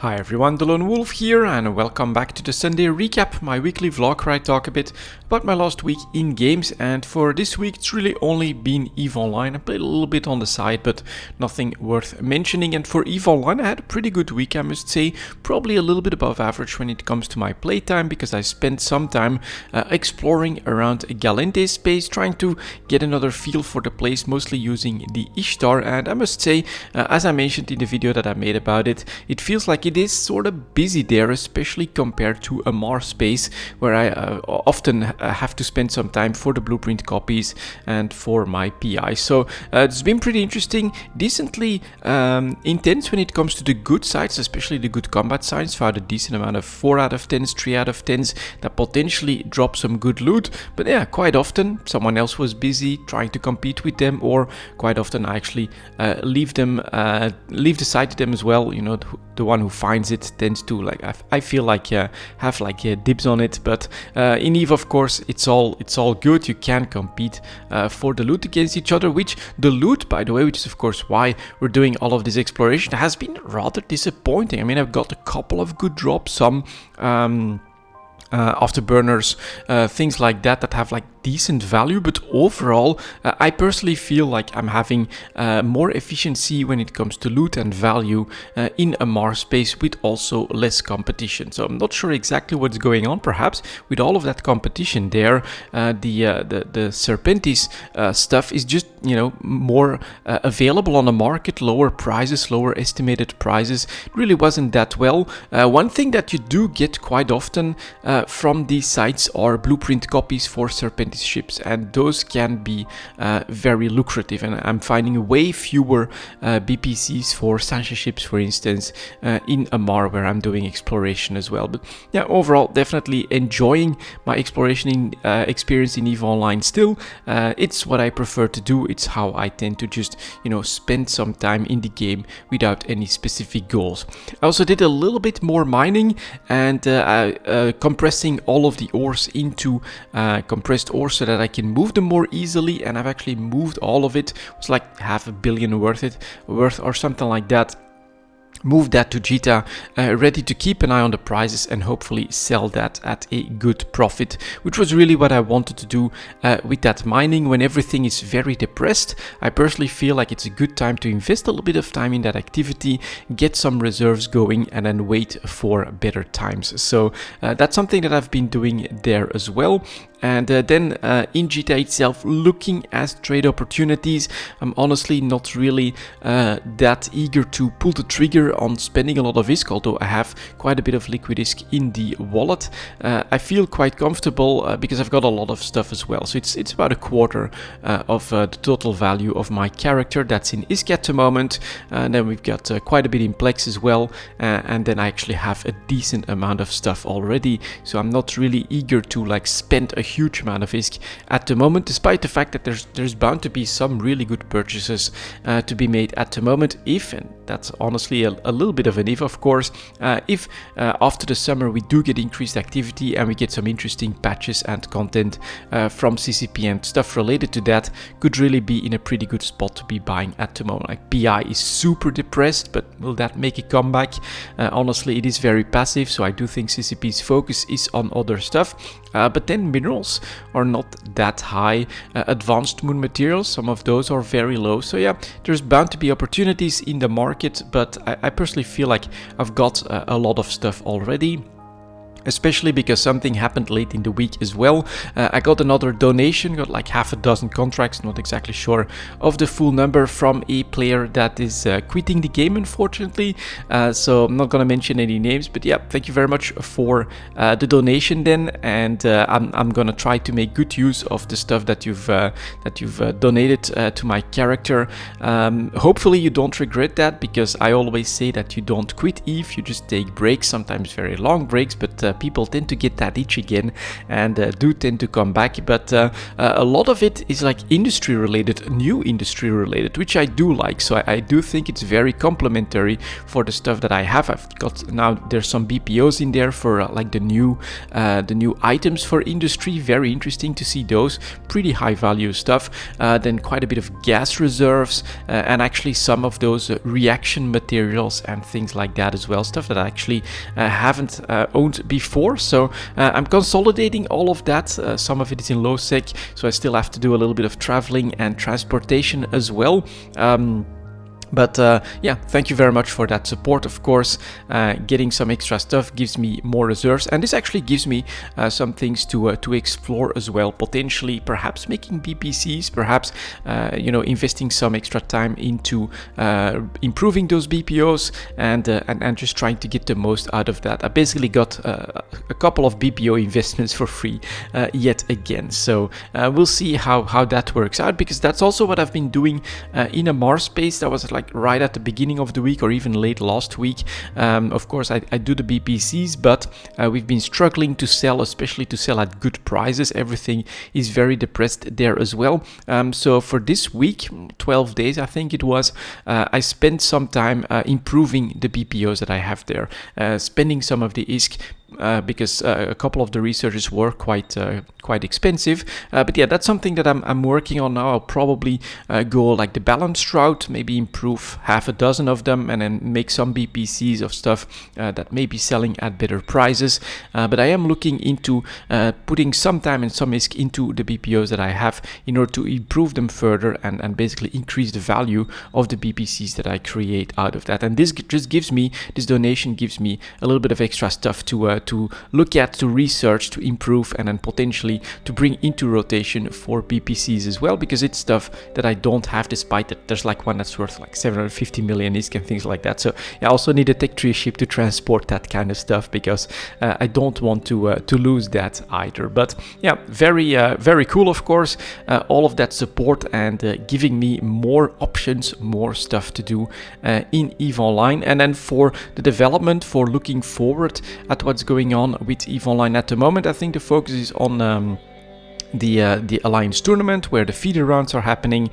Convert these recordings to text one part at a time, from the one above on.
Hi everyone, delonewolf here and welcome back to the Sunday recap, my weekly vlog where I talk a bit about my last week in games. And for this week it's really only been EVE Online. I played a little bit on the side but nothing worth mentioning, and for EVE Online I had a pretty good week, I must say, probably a little bit above average when it comes to my playtime, because I spent some time exploring around Galente space, trying to get another feel for the place, mostly using the Ishtar. And I must say, as I mentioned in the video that I made about it, it feels like it is sort of busy there, especially compared to a Mars space where I often have to spend some time for the blueprint copies and for my PI. So it's been pretty interesting, decently intense when it comes to the good sides, especially the good combat sides. Found a decent amount of 4 out of 10s, 3 out of 10s that potentially drop some good loot. But yeah, quite often someone else was busy trying to compete with them, or quite often I actually leave the side to them as well. You know, the one who finds it tends to, like, I feel like have like dibs on it. But in EVE, of course, it's all good. You can compete for the loot against each other, which the loot, by the way, which is of course why we're doing all of this exploration, has been rather disappointing. I mean, I've got a couple of good drops, some afterburners, things like that have like decent value, but overall I personally feel like I'm having more efficiency when it comes to loot and value in a Mars space with also less competition. So I'm not sure exactly what's going on. Perhaps with all of that competition there, the Serpentis stuff is just, you know, more available on the market, lower prices, lower estimated prices. It really wasn't that well. One thing that you do get quite often from these sites are blueprint copies for Serpentis ships, and those can be very lucrative, and I'm finding way fewer BPCs for Sancha ships, for instance, in Amar, where I'm doing exploration as well. But yeah, overall definitely enjoying my exploration experience in EVE Online still. It's what I prefer to do. It's how I tend to just, you know, spend some time in the game without any specific goals. I also did a little bit more mining and compressing all of the ores into compressed ore so that I can move them more easily, and I've actually moved all of it. It was like $500 million worth or something like that. Move that to Jita, ready to keep an eye on the prices and hopefully sell that at a good profit, which was really what I wanted to do with that mining. When everything is very depressed, I personally feel like it's a good time to invest a little bit of time in that activity, get some reserves going, and then wait for better times. So that's something that I've been doing there as well. And then in Jita itself, looking at trade opportunities. I'm honestly not really that eager to pull the trigger on spending a lot of ISK, although I have quite a bit of liquid ISK in the wallet. I feel quite comfortable because I've got a lot of stuff as well. So it's about a quarter of the total value of my character that's in ISK at the moment. And then we've got quite a bit in Plex as well. And then I actually have a decent amount of stuff already. So I'm not really eager to like spend a huge amount of ISK at the moment, despite the fact that there's bound to be some really good purchases to be made at the moment, if, and that's honestly a little bit of an if, of course, if after the summer we do get increased activity and we get some interesting patches and content from CCP and stuff related to that, could really be in a pretty good spot to be buying at the moment. Like PI is super depressed, but will that make a comeback? Honestly, it is very passive, so I do think CCP's focus is on other stuff. But then minerals are not that high. Advanced moon materials, some of those are very low. So yeah, there's bound to be opportunities in the market, but I personally feel like I've got a lot of stuff already. Especially because something happened late in the week as well. I got another donation, got like half a dozen contracts, not exactly sure of the full number, from a player that is quitting the game, unfortunately. So I'm not gonna mention any names, but yeah, thank you very much for the donation then, and I'm gonna try to make good use of the stuff that you've donated to my character. Hopefully you don't regret that, because I always say that you don't quit EVE, you just take breaks, sometimes very long breaks, but people tend to get that itch again and do tend to come back. But a lot of it is like industry related, new industry related, which I do like. So I do think it's very complementary for the stuff that I have. I've got now, there's some BPOs in there for like the new items for industry. Very interesting to see those, pretty high value stuff. Then quite a bit of gas reserves and actually some of those reaction materials and things like that as well, stuff that I actually haven't owned before. So I'm consolidating all of that. Some of it is in low sec, so I still have to do a little bit of traveling and transportation as well. But yeah, thank you very much for that support. Of course, getting some extra stuff gives me more reserves, and this actually gives me some things to explore as well. Potentially, perhaps making BPCs, perhaps investing some extra time into improving those BPOs and just trying to get the most out of that. I basically got a couple of BPO investments for free yet again. So we'll see how that works out, because that's also what I've been doing in a Mars space. That was like right at the beginning of the week or even late last week. Of course, I do the BPCs, but we've been struggling to sell, especially to sell at good prices. Everything is very depressed there as well. So for this week, 12 days, I think it was, I spent some time improving the BPOs that I have there, spending some of the ISK, because a couple of the researches were quite expensive. But yeah, that's something that I'm working on now. I'll probably go like the balanced route, maybe improve half a dozen of them, and then make some BPCs of stuff that may be selling at better prices. But I am looking into putting some time and some risk into the BPOs that I have in order to improve them further and basically increase the value of the BPCs that I create out of that. And this just gives me, this donation gives me a little bit of extra stuff to look at, to research, to improve, and then potentially to bring into rotation for BPCs as well, because it's stuff that I don't have, despite that there's like one that's worth like 750 million ISK and things like that. So I also need a tech tree ship to transport that kind of stuff, because I don't want to lose that either. But yeah, very cool, of course, all of that support and giving me more options, more stuff to do in EVE Online. And then for the development, for looking forward at what's going on with EVE Online at the moment, I think the focus is on the Alliance tournament, where the feeder rounds are happening.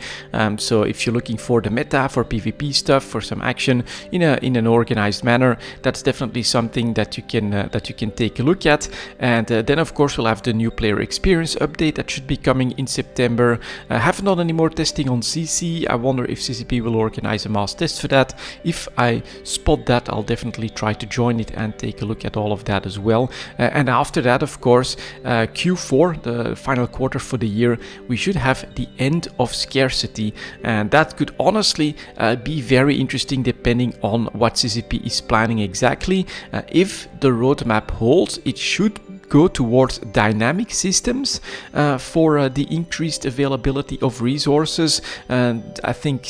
So if you're looking for the meta, for PvP stuff, for some action in an organized manner, that's definitely something that you can take a look at. And then of course we'll have the new player experience update that should be coming in September. I haven't done any more testing on CC. I wonder if CCP will organize a mass test for that. If I spot that, I'll definitely try to join it and take a look at all of that as well. And after that, of course, Q4, the final quarter for the year, we should have the end of scarcity, and that could honestly be very interesting depending on what CCP is planning exactly. If the roadmap holds, it should go towards dynamic systems for the increased availability of resources. And I think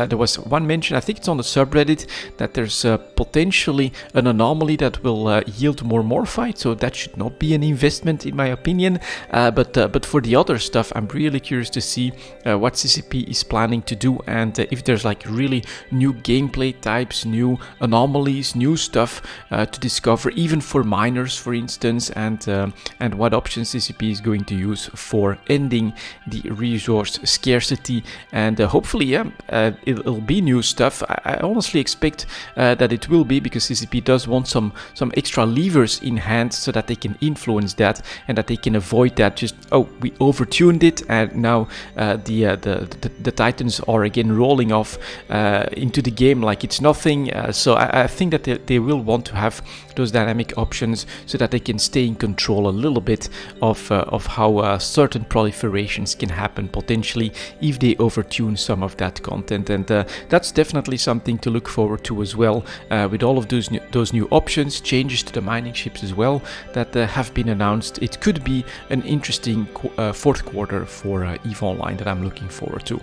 there was one mention, I think it's on the subreddit, that there's potentially an anomaly that will yield more Morphite, so that should not be an investment in my opinion. But for the other stuff, I'm really curious to see what CCP is planning to do, and if there's like really new gameplay types, new anomalies, new stuff to discover, even for miners, for instance, and what options CCP is going to use for ending the resource scarcity. And hopefully, it'll be new stuff. I honestly expect that it will be, because CCP does want some extra levers in hand so that they can influence that, and that they can avoid that just, oh, we overtuned it and now the Titans are again rolling off into the game like it's nothing. So I think that they will want to have those dynamic options so that they can stay in control a little bit of how certain proliferations can happen potentially if they overtune some of that content. And that's definitely something to look forward to as well, with all of those new options, changes to the mining ships as well that have been announced. It could be an interesting fourth quarter for EVE Online that I'm looking forward to.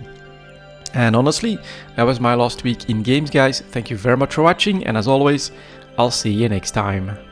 And honestly, that was my last week in games, guys. Thank you very much for watching, and as always, I'll see you next time.